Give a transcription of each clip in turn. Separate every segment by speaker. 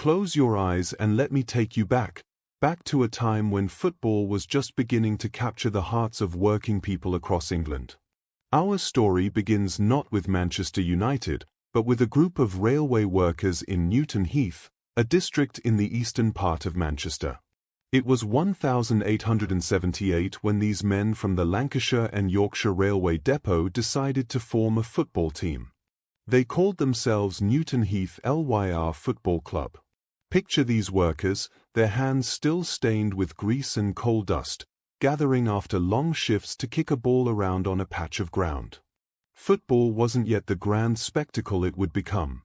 Speaker 1: Close your eyes and let me take you back to a time when football was just beginning to capture the hearts of working people across England. Our story begins not with Manchester United, but with a group of railway workers in Newton Heath, a district in the eastern part of Manchester. It was 1878 when these men from the Lancashire and Yorkshire Railway Depot decided to form a football team. They called themselves Newton Heath LYR Football Club. Picture these workers, their hands still stained with grease and coal dust, gathering after long shifts to kick a ball around on a patch of ground. Football wasn't yet the grand spectacle it would become.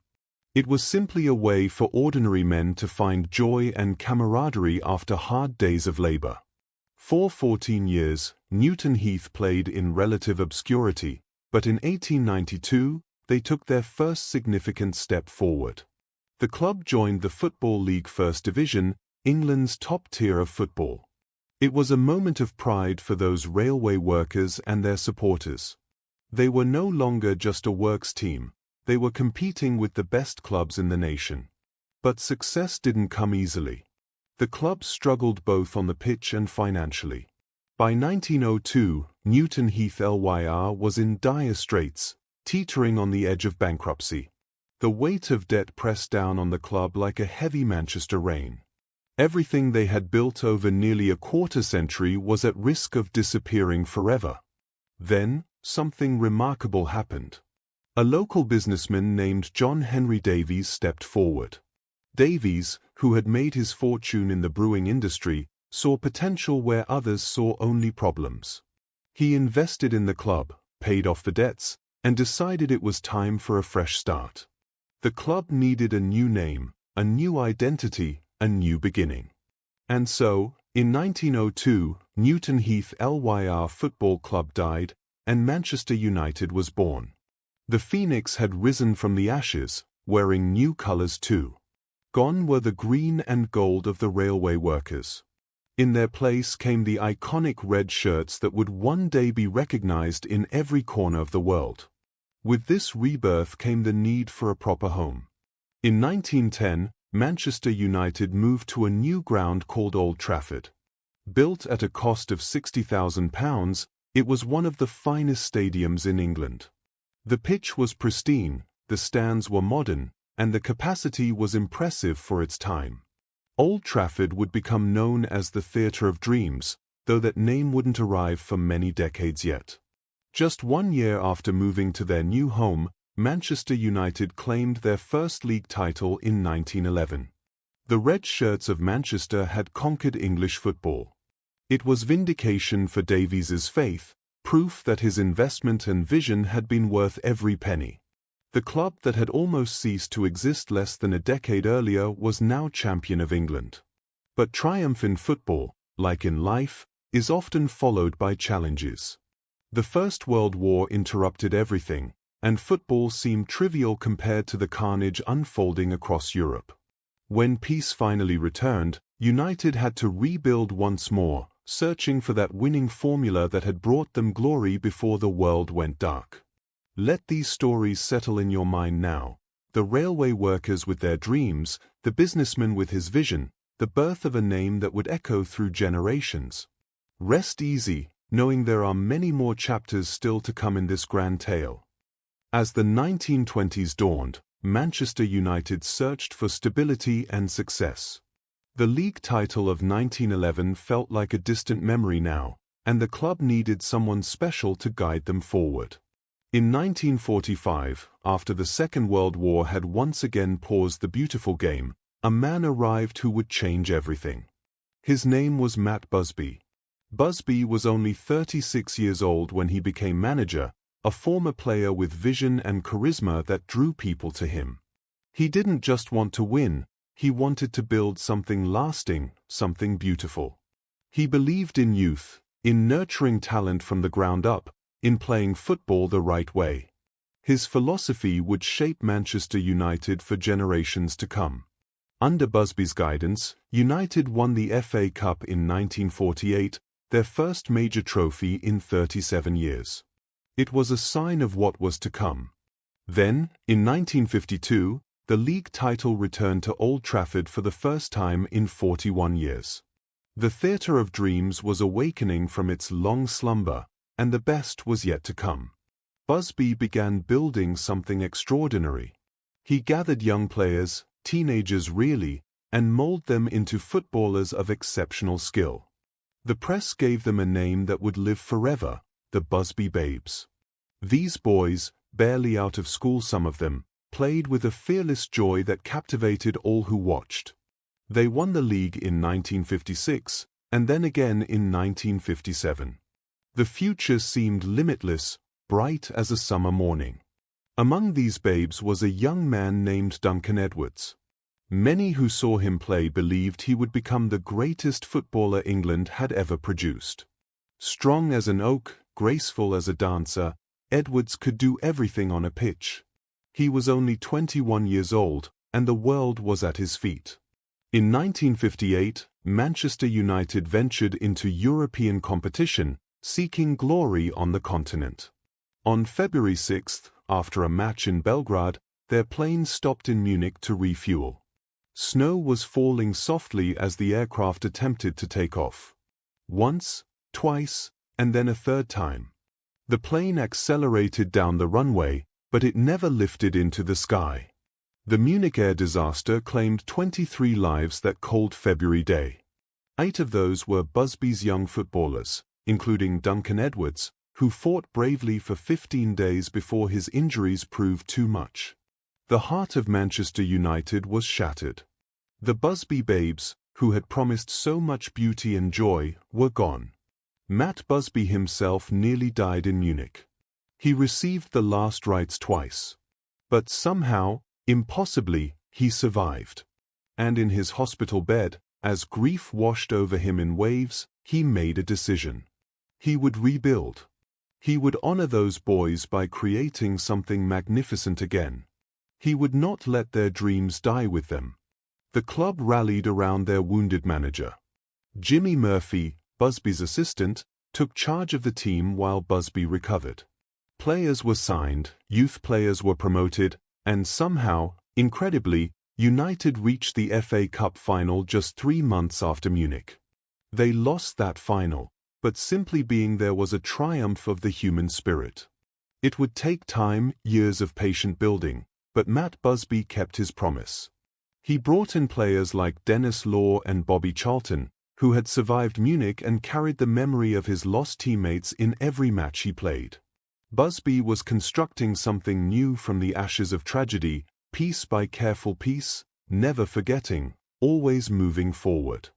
Speaker 1: It was simply a way for ordinary men to find joy and camaraderie after hard days of labor. For 14 years, Newton Heath played in relative obscurity, but in 1892, they took their first significant step forward. The club joined the Football League First Division, England's top tier of football. It was a moment of pride for those railway workers and their supporters. They were no longer just a works team. They were competing with the best clubs in the nation. But success didn't come easily. The club struggled both on the pitch and financially. By 1902, Newton Heath LYR was in dire straits, teetering on the edge of bankruptcy. The weight of debt pressed down on the club like a heavy Manchester rain. Everything they had built over nearly a quarter-century was at risk of disappearing forever. Then, something remarkable happened. A local businessman named John Henry Davies stepped forward. Davies, who had made his fortune in the brewing industry, saw potential where others saw only problems. He invested in the club, paid off the debts, and decided it was time for a fresh start. The club needed a new name, a new identity, a new beginning. And so, in 1902, Newton Heath LYR Football Club died, and Manchester United was born. The phoenix had risen from the ashes, wearing new colours too. Gone were the green and gold of the railway workers. In their place came the iconic red shirts that would one day be recognized in every corner of the world. With this rebirth came the need for a proper home. In 1910, Manchester United moved to a new ground called Old Trafford. Built at a cost of £60,000, it was one of the finest stadiums in England. The pitch was pristine, the stands were modern, and the capacity was impressive for its time. Old Trafford would become known as the Theatre of Dreams, though that name wouldn't arrive for many decades yet. Just 1 year after moving to their new home, Manchester United claimed their first league title in 1911. The Red Shirts of Manchester had conquered English football. It was vindication for Davies's faith, proof that his investment and vision had been worth every penny. The club that had almost ceased to exist less than a decade earlier was now champion of England. But triumph in football, like in life, is often followed by challenges. The First World War interrupted everything, and football seemed trivial compared to the carnage unfolding across Europe. When peace finally returned, United had to rebuild once more, searching for that winning formula that had brought them glory before the world went dark. Let these stories settle in your mind now. The railway workers with their dreams, the businessman with his vision, the birth of a name that would echo through generations. Rest easy, knowing there are many more chapters still to come in this grand tale. As the 1920s dawned, Manchester United searched for stability and success. The league title of 1911 felt like a distant memory now, and the club needed someone special to guide them forward. In 1945, after the Second World War had once again paused the beautiful game, a man arrived who would change everything. His name was Matt Busby. Busby was only 36 years old when he became manager, a former player with vision and charisma that drew people to him. He didn't just want to win, he wanted to build something lasting, something beautiful. He believed in youth, in nurturing talent from the ground up, in playing football the right way. His philosophy would shape Manchester United for generations to come. Under Busby's guidance, United won the FA Cup in 1948, their first major trophy in 37 years. It was a sign of what was to come. Then, in 1952, the league title returned to Old Trafford for the first time in 41 years. The Theatre of Dreams was awakening from its long slumber, and the best was yet to come. Busby began building something extraordinary. He gathered young players, teenagers really, and molded them into footballers of exceptional skill. The press gave them a name that would live forever, the Busby Babes. These boys, barely out of school some of them, played with a fearless joy that captivated all who watched. They won the league in 1956, and then again in 1957. The future seemed limitless, bright as a summer morning. Among these babes was a young man named Duncan Edwards. Many who saw him play believed he would become the greatest footballer England had ever produced. Strong as an oak, graceful as a dancer, Edwards could do everything on a pitch. He was only 21 years old, and the world was at his feet. In 1958, Manchester United ventured into European competition, seeking glory on the continent. On February 6, after a match in Belgrade, their plane stopped in Munich to refuel. Snow was falling softly as the aircraft attempted to take off. Once, twice, and then a third time. The plane accelerated down the runway, but it never lifted into the sky. The Munich Air Disaster claimed 23 lives that cold February day. 8 of those were Busby's young footballers, including Duncan Edwards, who fought bravely for 15 days before his injuries proved too much. The heart of Manchester United was shattered. The Busby Babes, who had promised so much beauty and joy, were gone. Matt Busby himself nearly died in Munich. He received the last rites twice. But somehow, impossibly, he survived. And in his hospital bed, as grief washed over him in waves, he made a decision. He would rebuild. He would honor those boys by creating something magnificent again. He would not let their dreams die with them. The club rallied around their wounded manager. Jimmy Murphy, Busby's assistant, took charge of the team while Busby recovered. Players were signed, youth players were promoted, and somehow, incredibly, United reached the FA Cup final just 3 months after Munich. They lost that final, but simply being there was a triumph of the human spirit. It would take time, years of patient building, but Matt Busby kept his promise. He brought in players like Dennis Law and Bobby Charlton, who had survived Munich and carried the memory of his lost teammates in every match he played. Busby was constructing something new from the ashes of tragedy, piece by careful piece, never forgetting, always moving forward.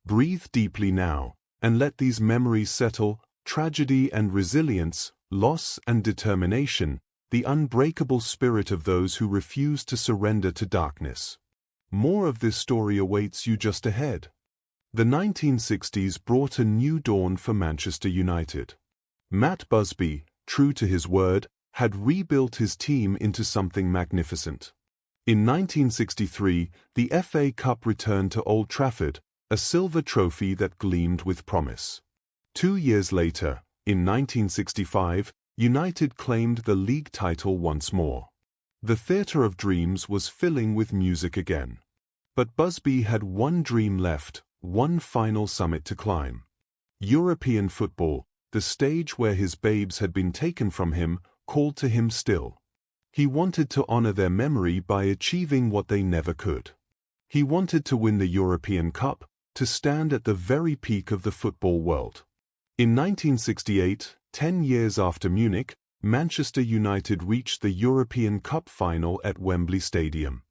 Speaker 1: Breathe deeply now, and let these memories settle, tragedy and resilience, loss and determination, the unbreakable spirit of those who refuse to surrender to darkness. More of this story awaits you just ahead. The 1960s brought a new dawn for Manchester United. Matt Busby, true to his word, had rebuilt his team into something magnificent. In 1963, the FA Cup returned to Old Trafford, a silver trophy that gleamed with promise. 2 years later, in 1965, United claimed the league title once more. The Theatre of Dreams was filling with music again. But Busby had one dream left, one final summit to climb. European football, the stage where his babes had been taken from him, called to him still. He wanted to honor their memory by achieving what they never could. He wanted to win the European Cup, to stand at the very peak of the football world. In 1968, 10 years after Munich, Manchester United reached the European Cup final at Wembley Stadium.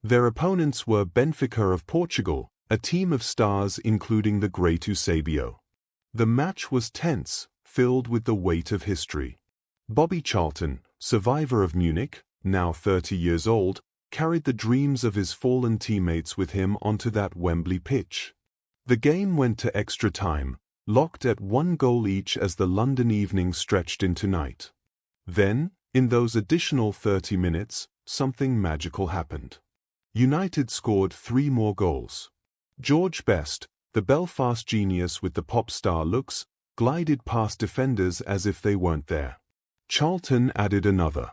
Speaker 1: Their opponents were Benfica of Portugal, a team of stars including the great Eusebio. The match was tense, filled with the weight of history. Bobby Charlton, survivor of Munich, now 30 years old, carried the dreams of his fallen teammates with him onto that Wembley pitch. The game went to extra time, locked at 1 goal each as the London evening stretched into night. Then, in those additional 30 minutes, something magical happened. United scored 3 more goals. George Best, the Belfast genius with the pop star looks, glided past defenders as if they weren't there. Charlton added another.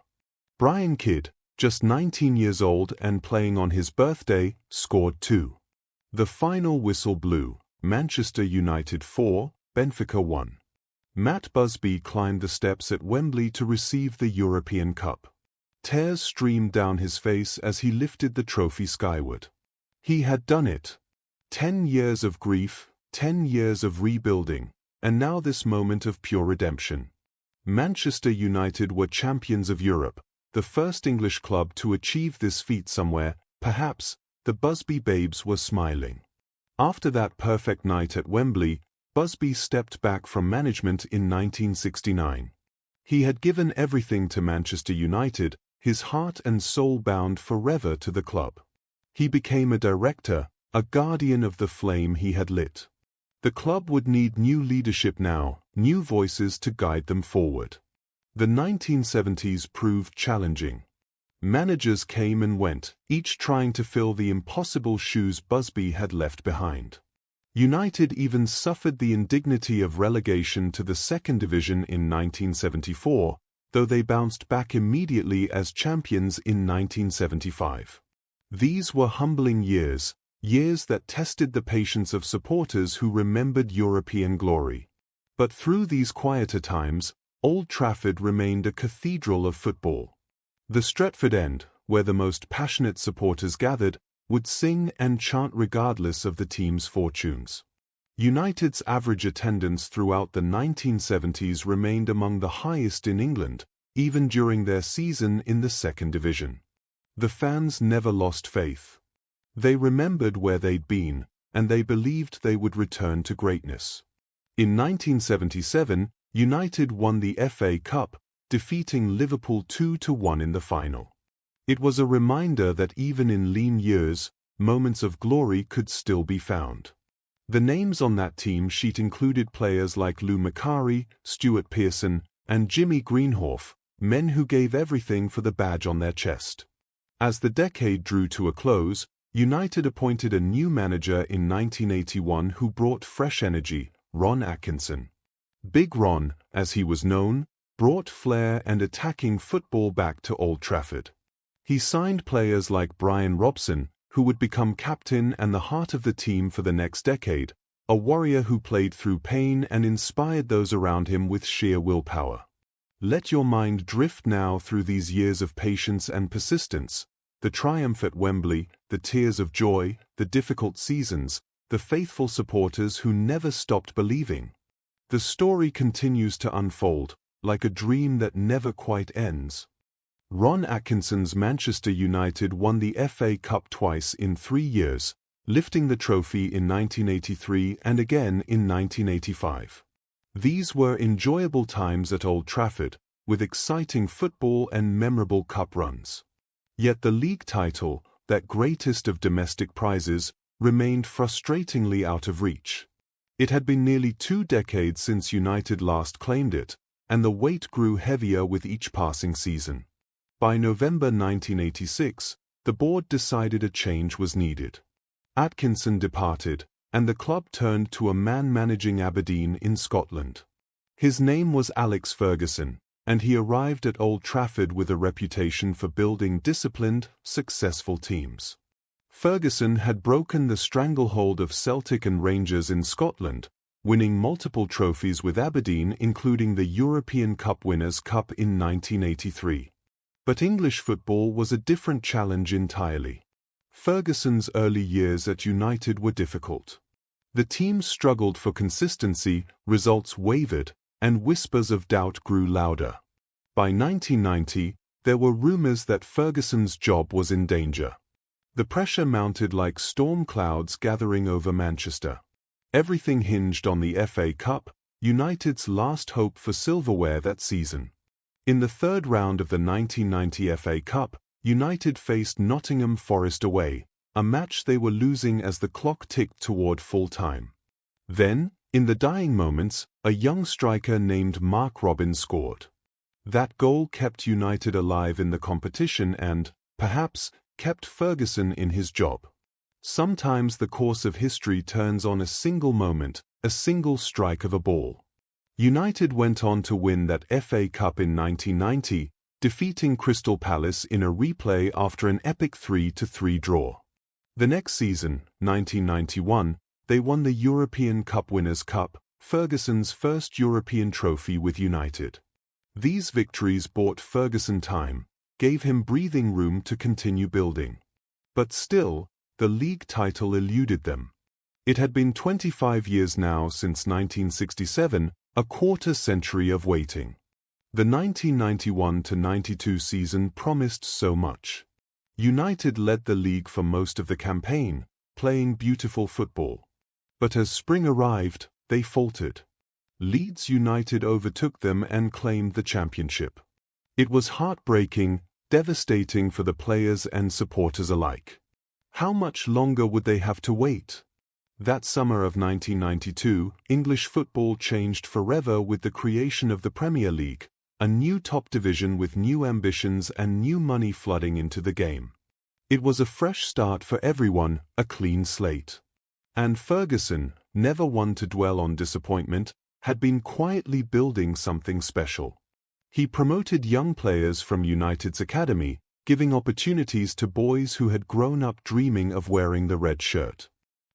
Speaker 1: Brian Kidd, Just 19 years old and playing on his birthday, scored 2. The final whistle blew, Manchester United 4, Benfica 1. Matt Busby climbed the steps at Wembley to receive the European Cup. Tears streamed down his face as he lifted the trophy skyward. He had done it. 10 years of grief, 10 years of rebuilding, and now this moment of pure redemption. Manchester United were champions of Europe, the first English club to achieve this feat somewhere. Perhaps the Busby Babes were smiling. After that perfect night at Wembley, Busby stepped back from management in 1969. He had given everything to Manchester United, his heart and soul bound forever to the club. He became a director, a guardian of the flame he had lit. The club would need new leadership now, new voices to guide them forward. The 1970s proved challenging. Managers came and went, each trying to fill the impossible shoes Busby had left behind. United even suffered the indignity of relegation to the second division in 1974, though they bounced back immediately as champions in 1975. These were humbling years, years that tested the patience of supporters who remembered European glory. But through these quieter times, Old Trafford remained a cathedral of football. The Stretford End, where the most passionate supporters gathered, would sing and chant regardless of the team's fortunes. United's average attendance throughout the 1970s remained among the highest in England, even during their season in the second division. The fans never lost faith. They remembered where they'd been, and they believed they would return to greatness. In 1977, United won the FA Cup, defeating Liverpool 2-1 in the final. It was a reminder that even in lean years, moments of glory could still be found. The names on that team sheet included players like Lou Macari, Stuart Pearson, and Jimmy Greenhoff, men who gave everything for the badge on their chest. As the decade drew to a close, United appointed a new manager in 1981 who brought fresh energy, Ron Atkinson. Big Ron, as he was known, brought flair and attacking football back to Old Trafford. He signed players like Brian Robson, who would become captain and the heart of the team for the next decade, a warrior who played through pain and inspired those around him with sheer willpower. Let your mind drift now through these years of patience and persistence, the triumph at Wembley, the tears of joy, the difficult seasons, the faithful supporters who never stopped believing. The story continues to unfold, like a dream that never quite ends. Ron Atkinson's Manchester United won the FA Cup twice in 3 years, lifting the trophy in 1983 and again in 1985. These were enjoyable times at Old Trafford, with exciting football and memorable cup runs. Yet the league title, that greatest of domestic prizes, remained frustratingly out of reach. It had been nearly 2 decades since United last claimed it, and the weight grew heavier with each passing season. By November 1986, the board decided a change was needed. Atkinson departed, and the club turned to a man managing Aberdeen in Scotland. His name was Alex Ferguson, and he arrived at Old Trafford with a reputation for building disciplined, successful teams. Ferguson had broken the stranglehold of Celtic and Rangers in Scotland, winning multiple trophies with Aberdeen, including the European Cup Winners' Cup in 1983. But English football was a different challenge entirely. Ferguson's early years at United were difficult. The team struggled for consistency, results wavered, and whispers of doubt grew louder. By 1990, there were rumours that Ferguson's job was in danger. The pressure mounted like storm clouds gathering over Manchester. Everything hinged on the FA Cup, United's last hope for silverware that season. In the third round of the 1990 FA Cup, United faced Nottingham Forest away, a match they were losing as the clock ticked toward full time. Then, in the dying moments, a young striker named Mark Robin scored. That goal kept United alive in the competition and, perhaps, kept Ferguson in his job. Sometimes the course of history turns on a single moment, a single strike of a ball. United went on to win that FA Cup in 1990, defeating Crystal Palace in a replay after an epic 3-3 draw. The next season, 1991, they won the European Cup Winners' Cup, Ferguson's first European trophy with United. These victories bought Ferguson time, gave him breathing room to continue building. But still, the league title eluded them. It had been 25 years now since 1967, a quarter-century of waiting. The 1991-92 season promised so much. United led the league for most of the campaign, playing beautiful football. But as spring arrived, they faltered. Leeds United overtook them and claimed the championship. It was heartbreaking, devastating for the players and supporters alike. How much longer would they have to wait? That summer of 1992, English football changed forever with the creation of the Premier League, a new top division with new ambitions and new money flooding into the game. It was a fresh start for everyone, a clean slate. And Ferguson, never one to dwell on disappointment, had been quietly building something special. He promoted young players from United's academy, giving opportunities to boys who had grown up dreaming of wearing the red shirt.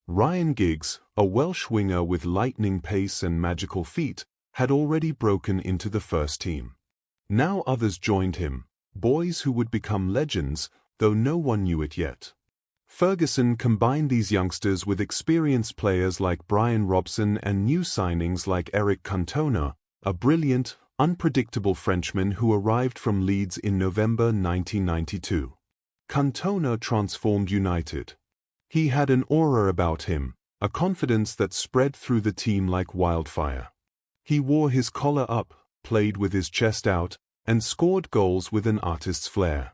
Speaker 1: Ryan Giggs, a Welsh winger with lightning pace and magical feet, had already broken into the first team. Now others joined him, boys who would become legends, though no one knew it yet. Ferguson combined these youngsters with experienced players like Brian Robson and new signings like Eric Cantona, a brilliant, unpredictable Frenchman who arrived from Leeds in November 1992. Cantona transformed United. He had an aura about him, a confidence that spread through the team like wildfire. He wore his collar up, played with his chest out, and scored goals with an artist's flair.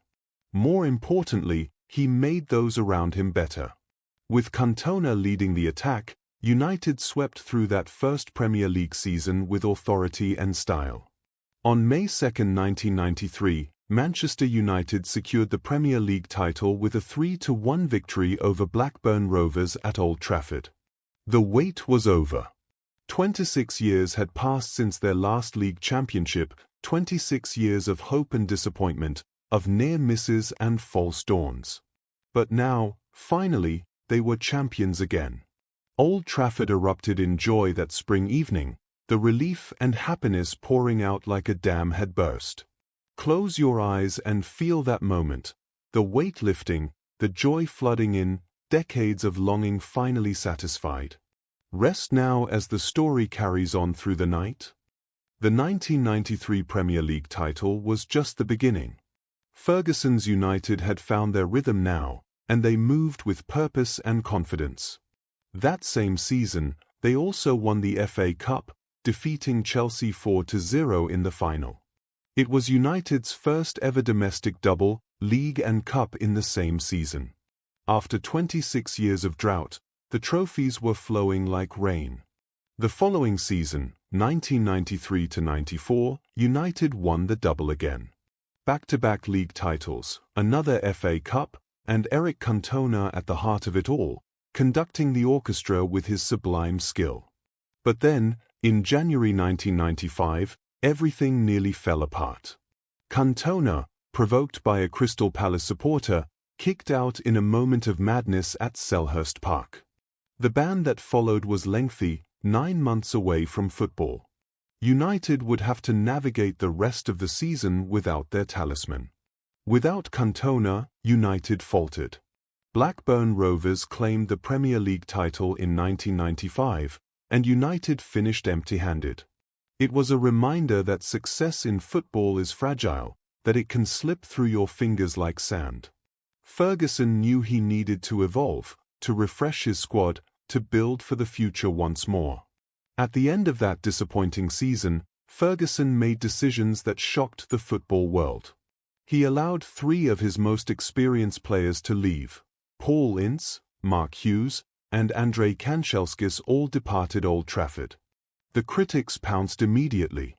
Speaker 1: More importantly, he made those around him better. With Cantona leading the attack, United swept through that first Premier League season with authority and style. On May 2, 1993, Manchester United secured the Premier League title with a 3-1 victory over Blackburn Rovers at Old Trafford. The wait was over. 26 years had passed since their last league championship, 26 years of hope and disappointment, of near misses and false dawns. But now, finally, they were champions again. Old Trafford erupted in joy that spring evening, the relief and happiness pouring out like a dam had burst. Close your eyes and feel that moment, the weight lifting, the joy flooding in, decades of longing finally satisfied. Rest now as the story carries on through the night. The 1993 Premier League title was just the beginning. Ferguson's United had found their rhythm now, and they moved with purpose and confidence. That same season, they also won the FA Cup, defeating Chelsea 4-0 in the final. It was United's first ever domestic double, league and cup in the same season. After 26 years of drought, the trophies were flowing like rain. The following season, 1993-94, United won the double again. Back-to-back league titles, another FA Cup, and Eric Cantona at the heart of it all, conducting the orchestra with his sublime skill. But then, in January 1995, everything nearly fell apart. Cantona, provoked by a Crystal Palace supporter, kicked out in a moment of madness at Selhurst Park. The ban that followed was lengthy, 9 months away from football. United would have to navigate the rest of the season without their talisman. Without Cantona, United faltered. Blackburn Rovers claimed the Premier League title in 1995, and United finished empty-handed. It was a reminder that success in football is fragile, that it can slip through your fingers like sand. Ferguson knew he needed to evolve, to refresh his squad, to build for the future once more. At the end of that disappointing season, Ferguson made decisions that shocked the football world. He allowed 3 of his most experienced players to leave. Paul Ince, Mark Hughes, and Andrei Kanchelskis all departed Old Trafford. The critics pounced immediately.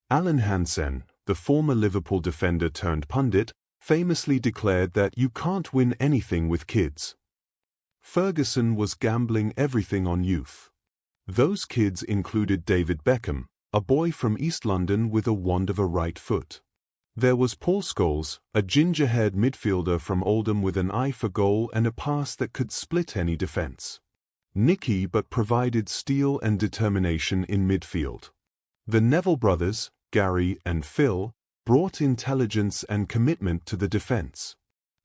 Speaker 1: Alan Hansen, the former Liverpool defender turned pundit, famously declared that you can't win anything with kids. Ferguson was gambling everything on youth. Those kids included David Beckham, a boy from East London with a wand of a right foot. There was Paul Scholes, a ginger-haired midfielder from Oldham with an eye for goal and a pass that could split any defence. Nicky but provided steel and determination in midfield. The Neville brothers, Gary and Phil, brought intelligence and commitment to the defence.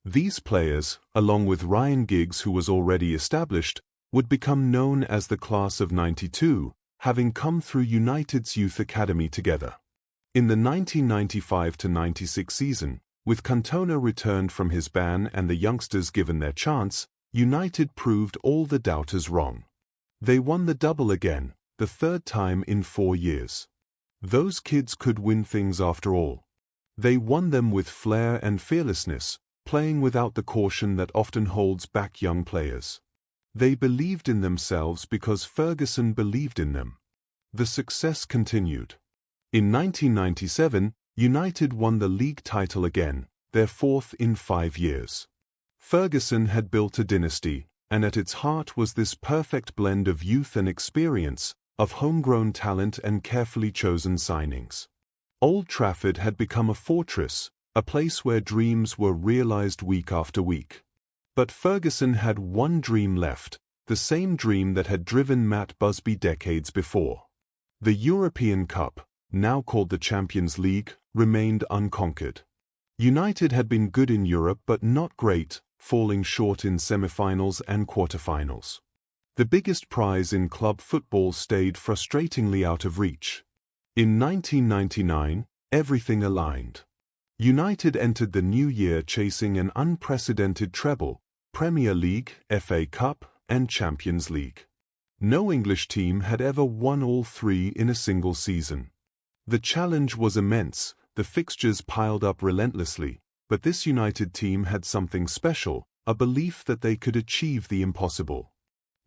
Speaker 1: These players, along with Ryan Giggs, who was already established, would become known as the Class of '92, having come through United's youth academy together. In the 1995-96 season, with Cantona returned from his ban and the youngsters given their chance, United proved all the doubters wrong. They won the double again, the third time in 4 years. Those kids could win things after all. They won them with flair and fearlessness, playing without the caution that often holds back young players. They believed in themselves because Ferguson believed in them. The success continued. In 1997, United won the league title again, their fourth in 5 years. Ferguson had built a dynasty, and at its heart was this perfect blend of youth and experience, of homegrown talent and carefully chosen signings. Old Trafford had become a fortress, a place where dreams were realized week after week. But Ferguson had one dream left, the same dream that had driven Matt Busby decades before. The European Cup, now called the Champions League, remained unconquered. United had been good in Europe but not great, falling short in semi-finals and quarter-finals. The biggest prize in club football stayed frustratingly out of reach. In 1999, everything aligned. United entered the new year chasing an unprecedented treble: Premier League, FA Cup, and Champions League. No English team had ever won all three in a single season. The challenge was immense, the fixtures piled up relentlessly, but this United team had something special, a belief that they could achieve the impossible.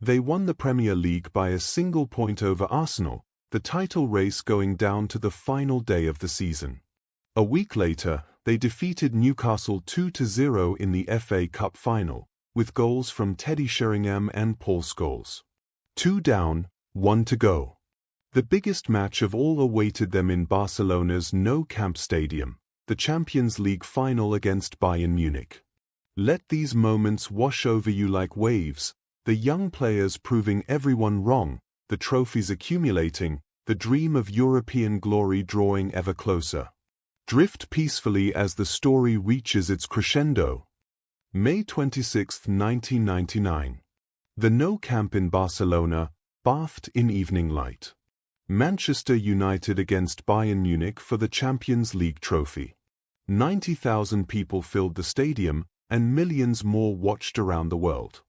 Speaker 1: They won the Premier League by a single point over Arsenal, the title race going down to the final day of the season. A week later, they defeated Newcastle 2-0 in the FA Cup final, with goals from Teddy Sheringham and Paul Scholes. 2 down, 1 to go. The biggest match of all awaited them in Barcelona's Nou Camp Stadium, the Champions League final against Bayern Munich. Let these moments wash over you like waves, the young players proving everyone wrong, the trophies accumulating, the dream of European glory drawing ever closer. Drift peacefully as the story reaches its crescendo. May 26, 1999. The Nou Camp in Barcelona, bathed in evening light. Manchester United against Bayern Munich for the Champions League trophy. 90,000 people filled the stadium, and millions more watched around the world.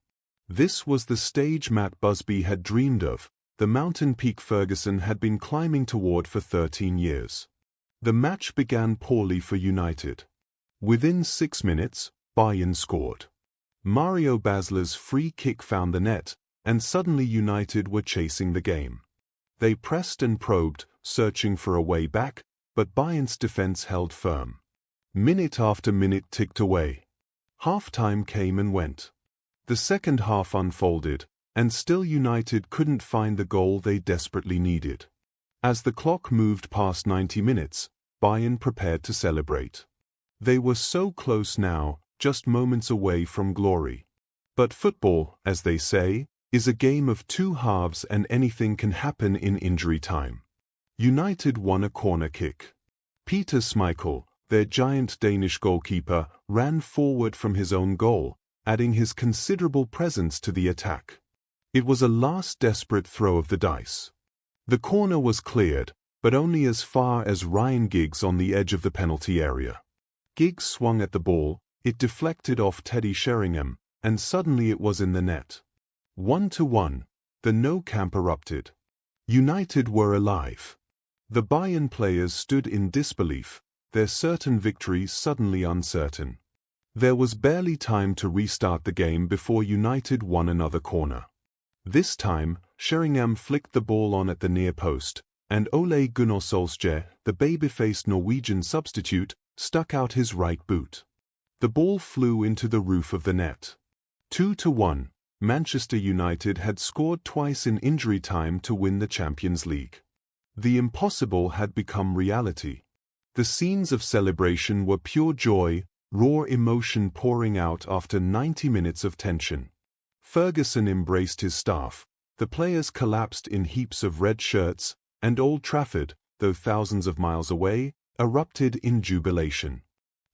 Speaker 1: This was the stage Matt Busby had dreamed of, the mountain peak Ferguson had been climbing toward for 13 years. The match began poorly for United. Within 6 minutes, Bayern scored. Mario Basler's free kick found the net, and suddenly United were chasing the game. They pressed and probed, searching for a way back, but Bayern's defense held firm. Minute after minute ticked away. Half-time came and went. The second half unfolded, and still United couldn't find the goal they desperately needed. As the clock moved past 90 minutes, Bayern prepared to celebrate. They were so close now, just moments away from glory. But football, as they say, is a game of two halves, and anything can happen in injury time. United won a corner kick. Peter Schmeichel, their giant Danish goalkeeper, ran forward from his own goal, adding his considerable presence to the attack. It was a last desperate throw of the dice. The corner was cleared, but only as far as Ryan Giggs on the edge of the penalty area. Giggs swung at the ball, it deflected off Teddy Sheringham, and suddenly it was in the net. 1-1, the Nou Camp erupted. United were alive. The Bayern players stood in disbelief, their certain victory suddenly uncertain. There was barely time to restart the game before United won another corner. This time, Sheringham flicked the ball on at the near post, and Ole Gunnar Solskjaer, the baby-faced Norwegian substitute, stuck out his right boot. The ball flew into the roof of the net. 2-1, Manchester United had scored twice in injury time to win the Champions League. The impossible had become reality. The scenes of celebration were pure joy, raw emotion pouring out after 90 minutes of tension. Ferguson embraced his staff, the players collapsed in heaps of red shirts, and Old Trafford, though thousands of miles away, erupted in jubilation.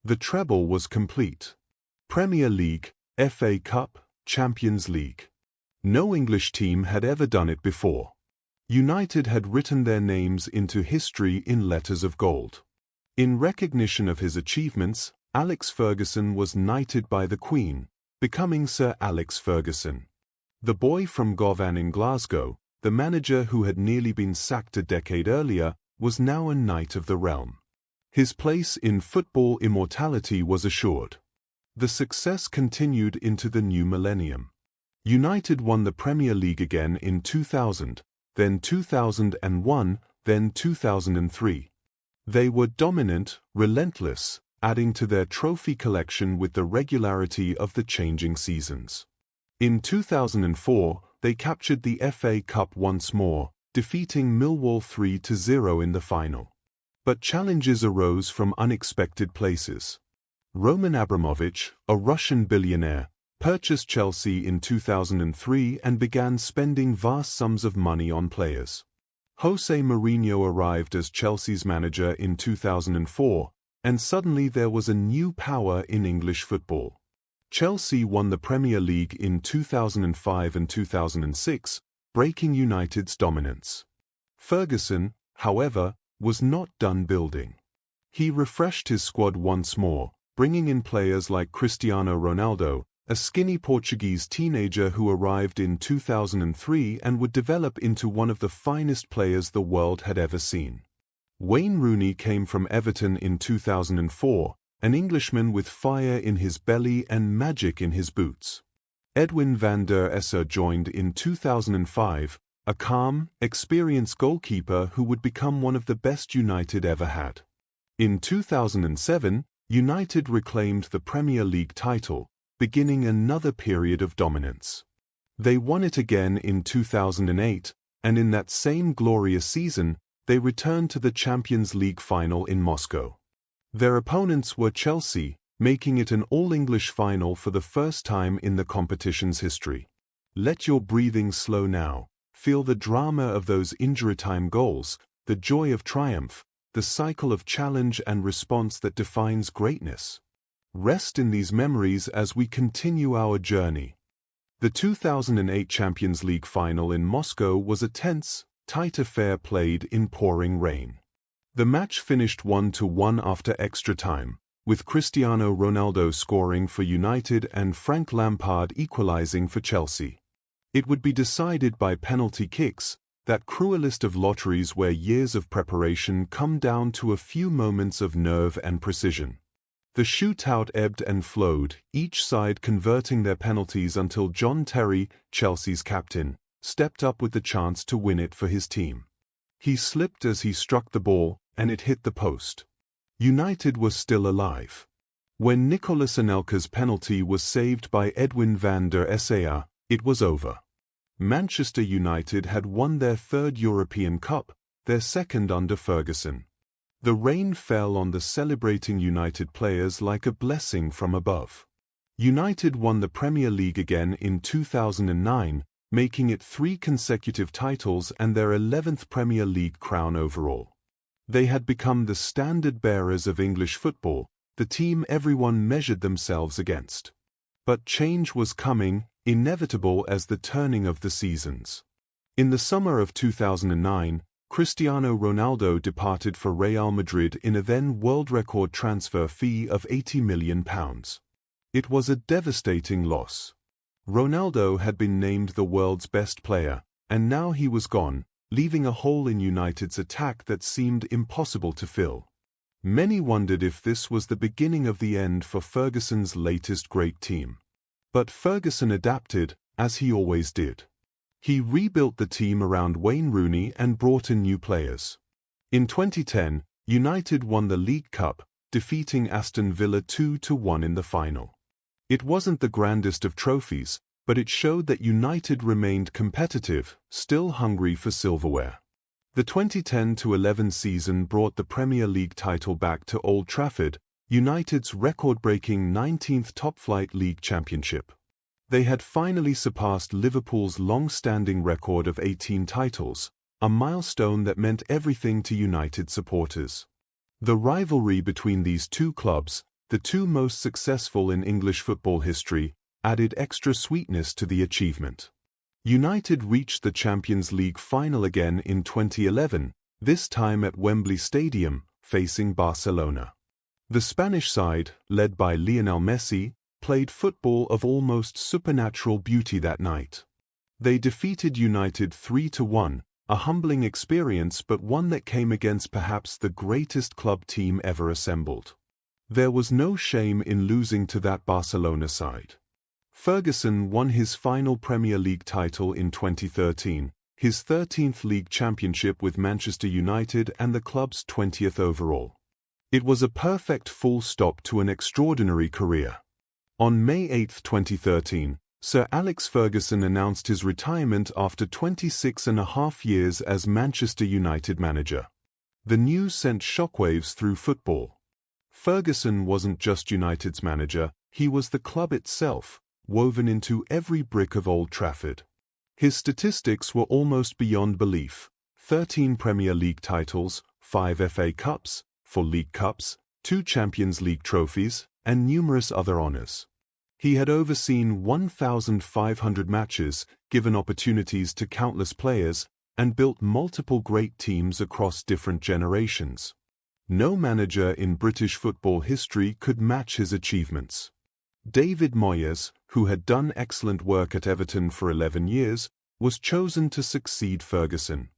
Speaker 1: The treble was complete. Premier League, FA Cup, Champions League. No English team had ever done it before. United had written their names into history in letters of gold. In recognition of his achievements, Alex Ferguson was knighted by the Queen, becoming Sir Alex Ferguson. The boy from Govan in Glasgow, the manager who had nearly been sacked a decade earlier, was now a knight of the realm. His place in football immortality was assured. The success continued into the new millennium. United won the Premier League again in 2000, then 2001, then 2003. They were dominant, relentless, adding to their trophy collection with the regularity of the changing seasons. In 2004, they captured the FA Cup once more, defeating Millwall 3-0 in the final. But challenges arose from unexpected places. Roman Abramovich, a Russian billionaire, purchased Chelsea in 2003 and began spending vast sums of money on players. Jose Mourinho arrived as Chelsea's manager in 2004, and suddenly there was a new power in English football. Chelsea won the Premier League in 2005 and 2006, breaking United's dominance. Ferguson, however, was not done building. He refreshed his squad once more, bringing in players like Cristiano Ronaldo, a skinny Portuguese teenager who arrived in 2003 and would develop into one of the finest players the world had ever seen. Wayne Rooney came from Everton in 2004, an Englishman with fire in his belly and magic in his boots. Edwin van der Esser joined in 2005, a calm, experienced goalkeeper who would become one of the best United ever had. In 2007, United reclaimed the Premier League title, beginning another period of dominance. They won it again in 2008, and in that same glorious season, they returned to the Champions League final in Moscow. Their opponents were Chelsea, making it an all-English final for the first time in the competition's history. Let your breathing slow now. Feel the drama of those injury-time goals, the joy of triumph, the cycle of challenge and response that defines greatness. Rest in these memories as we continue our journey. The 2008 Champions League final in Moscow was a tense, tight affair played in pouring rain. The match finished 1-1 after extra time, with Cristiano Ronaldo scoring for United and Frank Lampard equalizing for Chelsea. It would be decided by penalty kicks, that cruelest of lotteries where years of preparation come down to a few moments of nerve and precision. The shootout ebbed and flowed, each side converting their penalties until John Terry, Chelsea's captain, stepped up with the chance to win it for his team. He slipped as he struck the ball, and it hit the post. United was still alive. When Nicolas Anelka's penalty was saved by Edwin van der Esser, it was over. Manchester United had won their third European Cup, their second under Ferguson. The rain fell on the celebrating United players like a blessing from above. United won the Premier League again in 2009, making it 3 consecutive titles and their 11th Premier League crown overall. They had become the standard-bearers of English football, the team everyone measured themselves against. But change was coming, inevitable as the turning of the seasons. In the summer of 2009, Cristiano Ronaldo departed for Real Madrid in a then world record transfer fee of £80 million. It was a devastating loss. Ronaldo had been named the world's best player, and now he was gone, leaving a hole in United's attack that seemed impossible to fill. Many wondered if this was the beginning of the end for Ferguson's latest great team. But Ferguson adapted, as he always did. He rebuilt the team around Wayne Rooney and brought in new players. In 2010, United won the League Cup, defeating Aston Villa 2-1 in the final. It wasn't the grandest of trophies, but it showed that United remained competitive, still hungry for silverware. The 2010-11 season brought the Premier League title back to Old Trafford, United's record-breaking 19th top-flight league championship. They had finally surpassed Liverpool's long-standing record of 18 titles, a milestone that meant everything to United supporters. The rivalry between these two clubs, the two most successful in English football history, added extra sweetness to the achievement. United reached the Champions League final again in 2011, this time at Wembley Stadium, facing Barcelona. The Spanish side, led by Lionel Messi, played football of almost supernatural beauty that night. They defeated United 3-1, a humbling experience but one that came against perhaps the greatest club team ever assembled. There was no shame in losing to that Barcelona side. Ferguson won his final Premier League title in 2013, his 13th league championship with Manchester United and the club's 20th overall. It was a perfect full stop to an extraordinary career. On May 8, 2013, Sir Alex Ferguson announced his retirement after 26.5 years as Manchester United manager. The news sent shockwaves through football. Ferguson wasn't just United's manager, he was the club itself, woven into every brick of Old Trafford. His statistics were almost beyond belief: 13 Premier League titles, 5 FA Cups, 4 League Cups, 2 Champions League trophies, and numerous other honours. He had overseen 1,500 matches, given opportunities to countless players, and built multiple great teams across different generations. No manager in British football history could match his achievements. David Moyes, who had done excellent work at Everton for 11 years, was chosen to succeed Ferguson.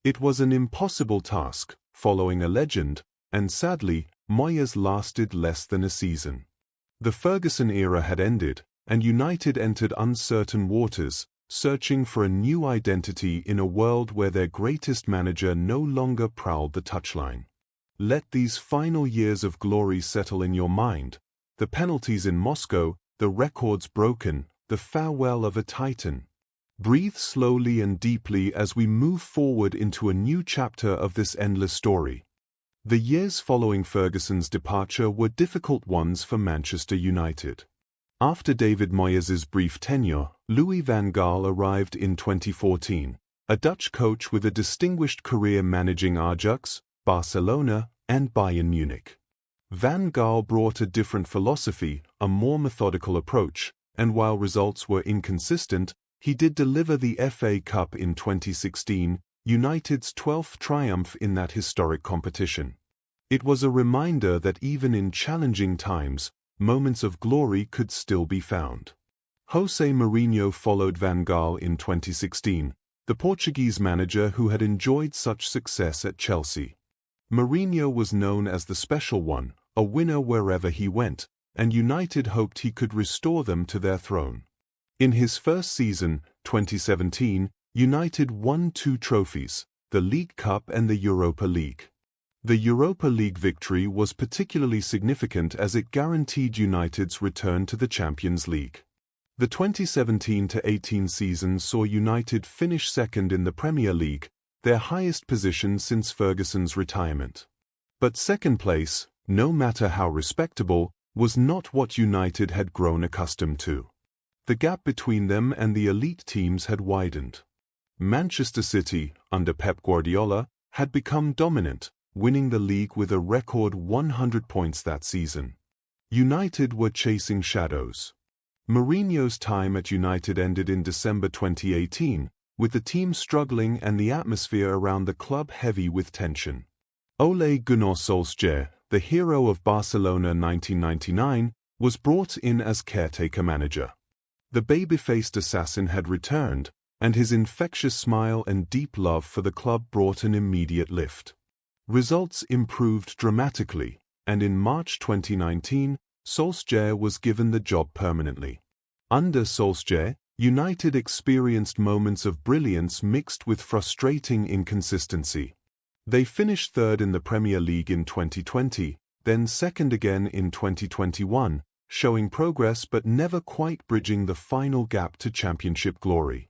Speaker 1: It was an impossible task, following a legend, and sadly, Moyes lasted less than a season. The Ferguson era had ended, and United entered uncertain waters, searching for a new identity in a world where their greatest manager no longer prowled the touchline. Let these final years of glory settle in your mind: the penalties in Moscow, the records broken, the farewell of a titan. Breathe slowly and deeply as we move forward into a new chapter of this endless story. The years following Ferguson's departure were difficult ones for Manchester United. After David Moyes' brief tenure, Louis van Gaal arrived in 2014, a Dutch coach with a distinguished career managing Ajax, Barcelona, and Bayern Munich. Van Gaal brought a different philosophy, a more methodical approach, and while results were inconsistent, he did deliver the FA Cup in 2016, United's 12th triumph in that historic competition. It was a reminder that even in challenging times, moments of glory could still be found. José Mourinho followed Van Gaal in 2016, the Portuguese manager who had enjoyed such success at Chelsea. Mourinho was known as the special one, a winner wherever he went, and United hoped he could restore them to their throne. In his first season, 2017, United won 2 trophies, the League Cup and the Europa League. The Europa League victory was particularly significant as it guaranteed United's return to the Champions League. The 2017-18 season saw United finish second in the Premier League, their highest position since Ferguson's retirement. But second place, no matter how respectable, was not what United had grown accustomed to. The gap between them and the elite teams had widened. Manchester City, under Pep Guardiola, had become dominant, winning the league with a record 100 points that season. United were chasing shadows. Mourinho's time at United ended in December 2018, with the team struggling and the atmosphere around the club heavy with tension. Ole Gunnar Solskjaer, the hero of Barcelona 1999, was brought in as caretaker manager. The baby-faced assassin had returned, and his infectious smile and deep love for the club brought an immediate lift. Results improved dramatically, and in March 2019, Solskjaer was given the job permanently. Under Solskjaer, United experienced moments of brilliance mixed with frustrating inconsistency. They finished third in the Premier League in 2020, then second again in 2021, showing progress but never quite bridging the final gap to championship glory.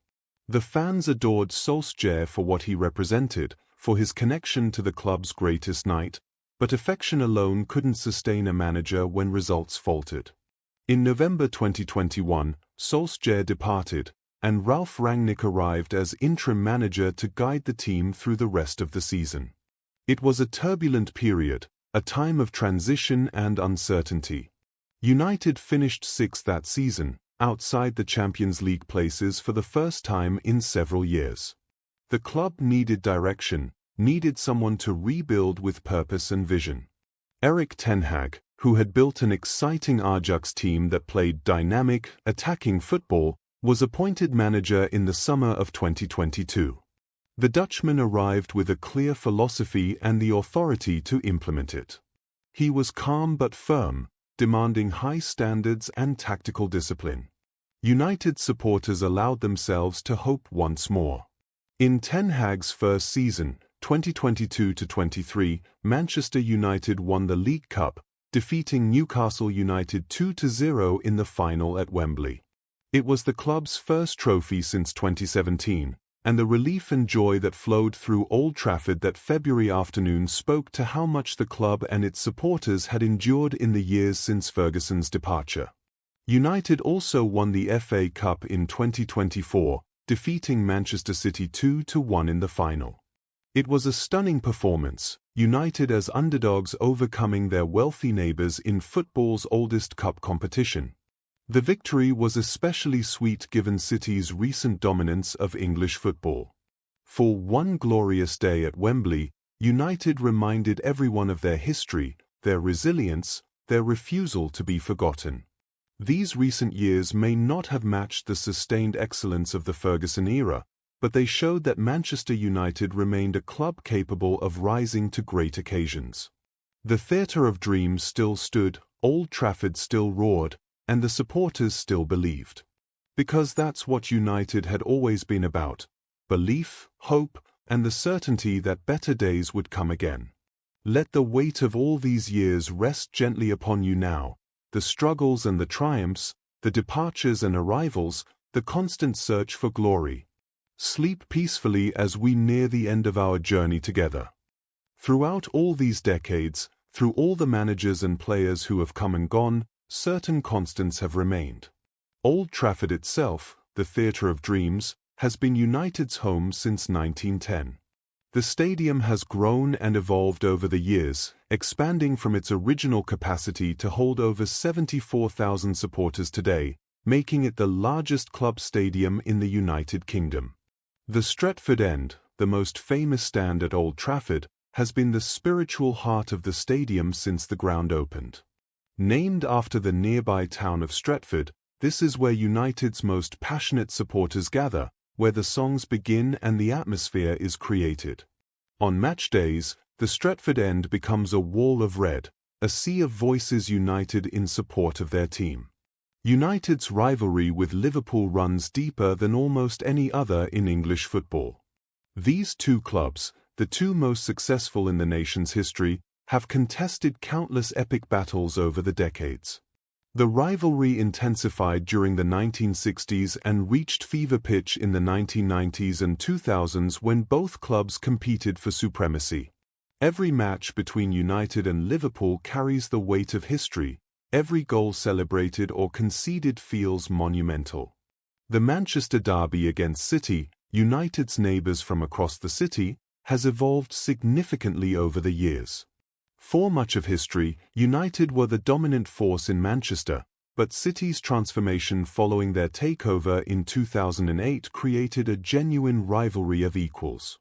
Speaker 1: The fans adored Solskjaer for what he represented, for his connection to the club's greatest night, but affection alone couldn't sustain a manager when results faltered. In November 2021, Solskjaer departed, and Ralf Rangnick arrived as interim manager to guide the team through the rest of the season. It was a turbulent period, a time of transition and uncertainty. United finished sixth that season, outside the Champions League places for the first time in several years. The club needed direction, needed someone to rebuild with purpose and vision. Erik ten Hag, who had built an exciting Ajax team that played dynamic, attacking football, was appointed manager in the summer of 2022. The Dutchman arrived with a clear philosophy and the authority to implement it. He was calm but firm, demanding high standards and tactical discipline. United supporters allowed themselves to hope once more. In Ten Hag's first season, 2022-23, Manchester United won the League Cup, defeating Newcastle United 2-0 in the final at Wembley. It was the club's first trophy since 2017, and the relief and joy that flowed through Old Trafford that February afternoon spoke to how much the club and its supporters had endured in the years since Ferguson's departure. United also won the FA Cup in 2024, defeating Manchester City 2-1 in the final. It was a stunning performance, United as underdogs overcoming their wealthy neighbours in football's oldest cup competition. The victory was especially sweet given City's recent dominance of English football. For one glorious day at Wembley, United reminded everyone of their history, their resilience, their refusal to be forgotten. These recent years may not have matched the sustained excellence of the Ferguson era, but they showed that Manchester United remained a club capable of rising to great occasions. The Theatre of Dreams still stood, Old Trafford still roared, and the supporters still believed. Because that's what United had always been about: belief, hope, and the certainty that better days would come again. Let the weight of all these years rest gently upon you now, the struggles and the triumphs, the departures and arrivals, the constant search for glory. Sleep peacefully as we near the end of our journey together. Throughout all these decades, through all the managers and players who have come and gone, certain constants have remained. Old Trafford itself, the Theatre of Dreams, has been United's home since 1910. The stadium has grown and evolved over the years, expanding from its original capacity to hold over 74,000 supporters today, making it the largest club stadium in the United Kingdom. The Stretford End, the most famous stand at Old Trafford, has been the spiritual heart of the stadium since the ground opened. Named after the nearby town of Stretford, this is where United's most passionate supporters gather, where the songs begin and the atmosphere is created. On match days, the Stretford End becomes a wall of red, a sea of voices united in support of their team. United's rivalry with Liverpool runs deeper than almost any other in English football. These two clubs, the two most successful in the nation's history, have contested countless epic battles over the decades. The rivalry intensified during the 1960s and reached fever pitch in the 1990s and 2000s when both clubs competed for supremacy. Every match between United and Liverpool carries the weight of history. Every goal celebrated or conceded feels monumental. The Manchester derby against City, United's neighbours from across the city, has evolved significantly over the years. For much of history, United were the dominant force in Manchester, but City's transformation following their takeover in 2008 created a genuine rivalry of equals.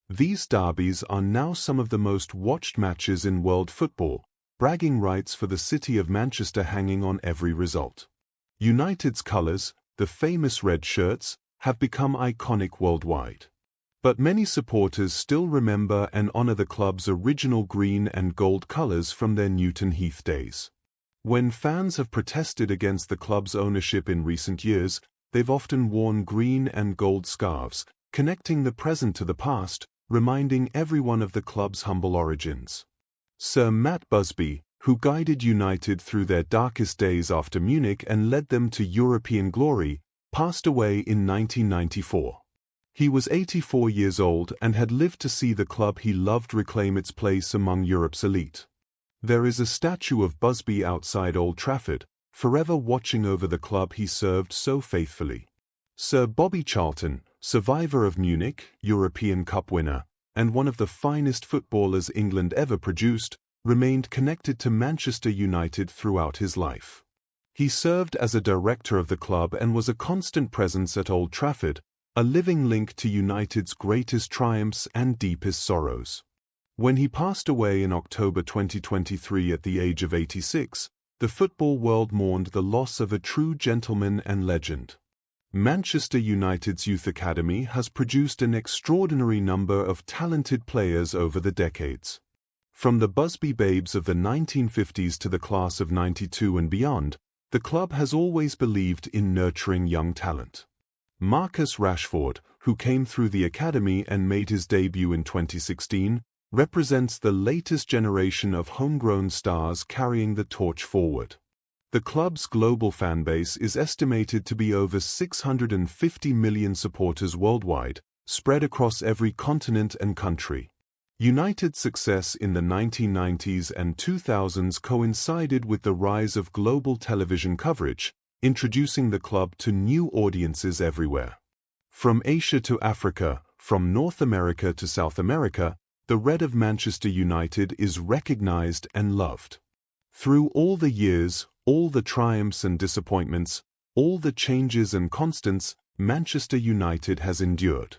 Speaker 1: These derbies are now some of the most watched matches in world football, bragging rights for the city of Manchester hanging on every result. United's colours, the famous red shirts, have become iconic worldwide. But many supporters still remember and honour the club's original green and gold colours from their Newton Heath days. When fans have protested against the club's ownership in recent years, they've often worn green and gold scarves, connecting the present to the past, reminding everyone of the club's humble origins. Sir Matt Busby, who guided United through their darkest days after Munich and led them to European glory, passed away in 1994. He was 84 years old and had lived to see the club he loved reclaim its place among Europe's elite. There is a statue of Busby outside Old Trafford, forever watching over the club he served so faithfully. Sir Bobby Charlton, survivor of Munich, European Cup winner, and one of the finest footballers England ever produced, remained connected to Manchester United throughout his life. He served as a director of the club and was a constant presence at Old Trafford, a living link to United's greatest triumphs and deepest sorrows. When he passed away in October 2023 at the age of 86, the football world mourned the loss of a true gentleman and legend. Manchester United's Youth Academy has produced an extraordinary number of talented players over the decades. From the Busby Babes of the 1950s to the class of '92 and beyond, the club has always believed in nurturing young talent. Marcus Rashford, who came through the academy and made his debut in 2016, represents the latest generation of homegrown stars carrying the torch forward. The club's global fan base is estimated to be over 650 million supporters worldwide, spread across every continent and country. United's success in the 1990s and 2000s coincided with the rise of global television coverage, introducing the club to new audiences everywhere. From Asia to Africa, from North America to South America, the Red of Manchester United is recognized and loved. Through all the years, all the triumphs and disappointments, all the changes and constants, Manchester United has endured.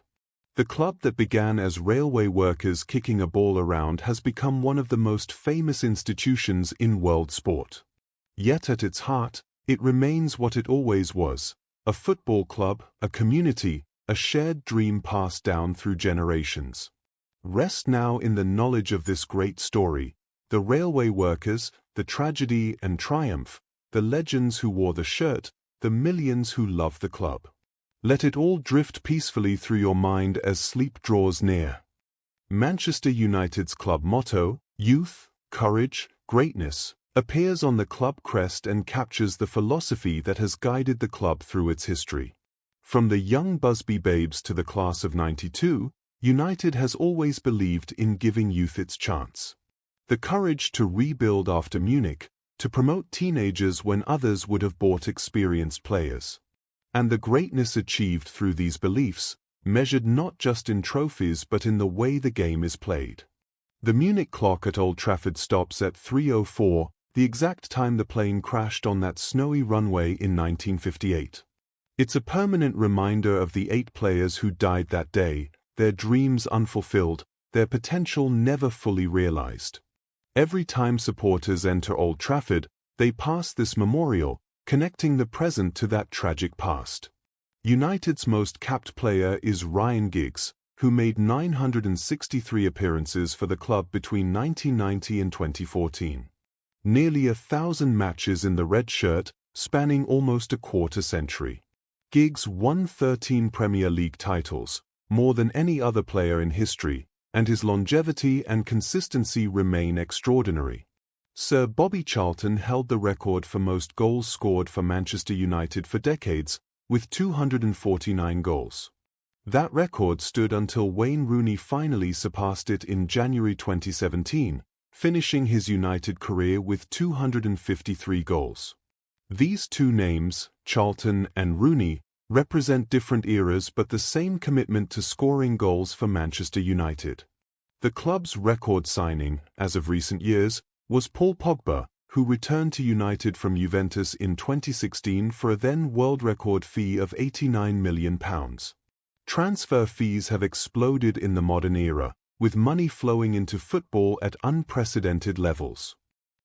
Speaker 1: The club that began as railway workers kicking a ball around has become one of the most famous institutions in world sport. Yet at its heart, it remains what it always was, a football club, a community, a shared dream passed down through generations. Rest now in the knowledge of this great story, the railway workers, the tragedy and triumph, the legends who wore the shirt, the millions who loved the club. Let it all drift peacefully through your mind as sleep draws near. Manchester United's club motto, Youth, Courage, Greatness, appears on the club crest and captures the philosophy that has guided the club through its history. From the young Busby Babes to the class of '92, United has always believed in giving youth its chance. The courage to rebuild after Munich, to promote teenagers when others would have bought experienced players. And the greatness achieved through these beliefs, measured not just in trophies but in the way the game is played. The Munich clock at Old Trafford stops at 3:04, the exact time the plane crashed on that snowy runway in 1958. It's a permanent reminder of the 8 players who died that day, their dreams unfulfilled, their potential never fully realized. Every time supporters enter Old Trafford, they pass this memorial, connecting the present to that tragic past. United's most capped player is Ryan Giggs, who made 963 appearances for the club between 1990 and 2014. Nearly 1,000 matches in the red shirt, spanning almost a quarter century. Giggs won 13 Premier League titles, more than any other player in history, and his longevity and consistency remain extraordinary. Sir Bobby Charlton held the record for most goals scored for Manchester United for decades, with 249 goals. That record stood until Wayne Rooney finally surpassed it in January 2017, finishing his United career with 253 goals. These two names, Charlton and Rooney, represent different eras but the same commitment to scoring goals for Manchester United. The club's record signing, as of recent years, was Paul Pogba, who returned to United from Juventus in 2016 for a then world record fee of £89 million. Transfer fees have exploded in the modern era, with money flowing into football at unprecedented levels.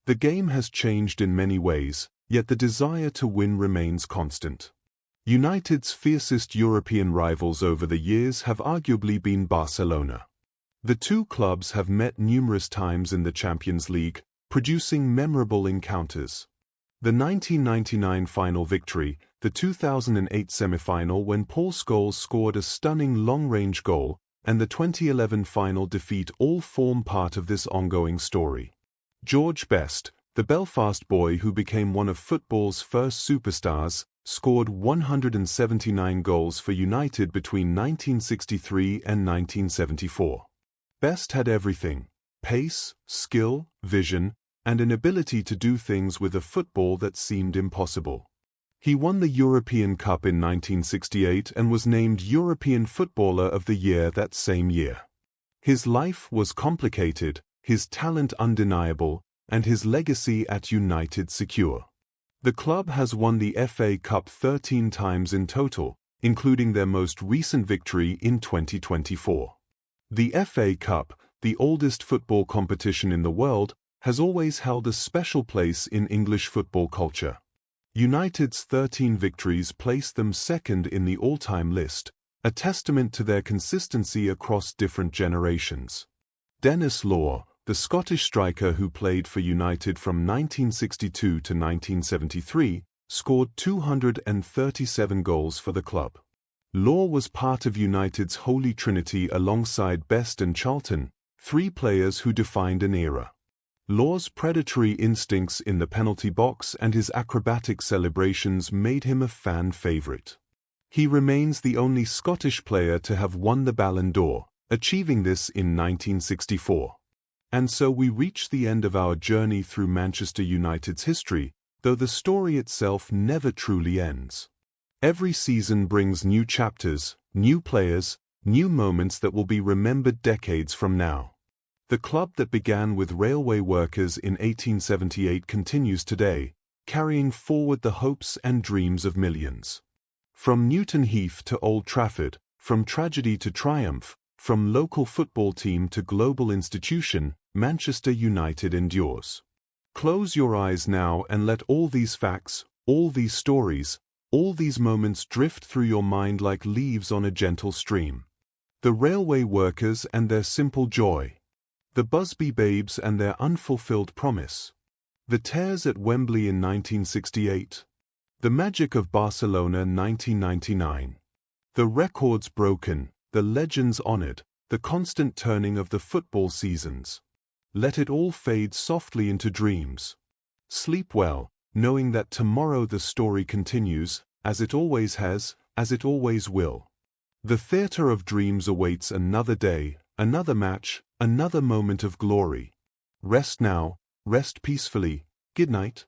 Speaker 1: The game has changed in many ways, yet the desire to win remains constant. United's fiercest European rivals over the years have arguably been Barcelona. The two clubs have met numerous times in the Champions League, producing memorable encounters. The 1999 final victory, the 2008 semi-final when Paul Scholes scored a stunning long-range goal, and the 2011 final defeat all form part of this ongoing story. George Best, the Belfast boy who became one of football's first superstars, scored 179 goals for United between 1963 and 1974. Best had everything: pace, skill, vision, and an ability to do things with a football that seemed impossible. He won the European Cup in 1968 and was named European Footballer of the Year that same year. His life was complicated, his talent undeniable, and his legacy at United secure. The club has won the FA Cup 13 times in total, including their most recent victory in 2024. The FA Cup, the oldest football competition in the world, has always held a special place in English football culture. United's 13 victories place them second in the all-time list, a testament to their consistency across different generations. Denis Law, the Scottish striker who played for United from 1962 to 1973, scored 237 goals for the club. Law was part of United's Holy Trinity alongside Best and Charlton, three players who defined an era. Law's predatory instincts in the penalty box and his acrobatic celebrations made him a fan favourite. He remains the only Scottish player to have won the Ballon d'Or, achieving this in 1964. And so we reach the end of our journey through Manchester United's history, though the story itself never truly ends. Every season brings new chapters, new players, new moments that will be remembered decades from now. The club that began with railway workers in 1878 continues today, carrying forward the hopes and dreams of millions. From Newton Heath to Old Trafford, from tragedy to triumph, from local football team to global institution, Manchester United endures. Close your eyes now and let all these facts, all these stories, all these moments drift through your mind like leaves on a gentle stream. The railway workers and their simple joy. The Busby Babes and their unfulfilled promise. The tears at Wembley in 1968. The magic of Barcelona 1999. The records broken, the legends honored, the constant turning of the football seasons. Let it all fade softly into dreams. Sleep well, knowing that tomorrow the story continues, as it always has, as it always will. The theatre of dreams awaits another day, another match, another moment of glory. Rest now, rest peacefully. Good night.